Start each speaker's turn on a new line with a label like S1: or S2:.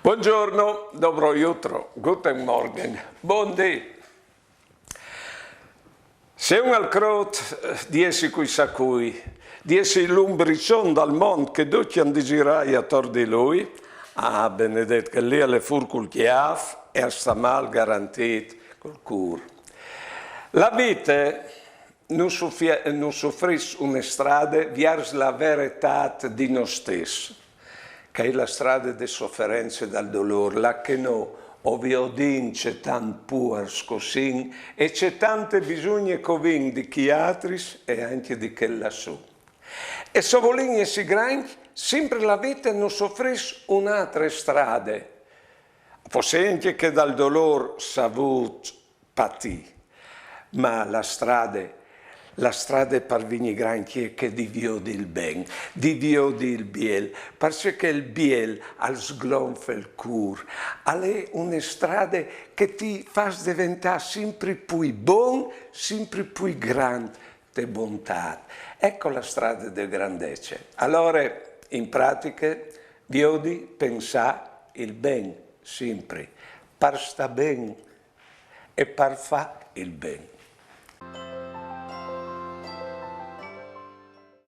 S1: Buongiorno, dobro jutro, guten Morgen, buondì. Se un al crot diesi qui sa cui, diesi l'umbricion dal mondo che tutti han di girare attorno di lui, benedetto che lì alle fur col chiaf e sta mal garantit col cur. La vita non soffrisce una strada verso la verità di noi stessi, che è la strada delle sofferenze dal dolore, la che no, ovviamente c'è tanto puers così e c'è tante bisogna covin di chi altri e anche di che lassù. E se vogliono essere grandi, sempre la vita non soffrisce un'altra strada, forse anche che dal dolore savut patì, ma la strada per venire grandi è che divio il ben, divio il biel, perché il biel al sgonfia il cur, è una strada che ti fa diventare sempre più buon, sempre più grande di bontà. Ecco la strada del grandezza. Allora, in pratica, viodi pensare il ben sempre, per sta ben e per fare il ben.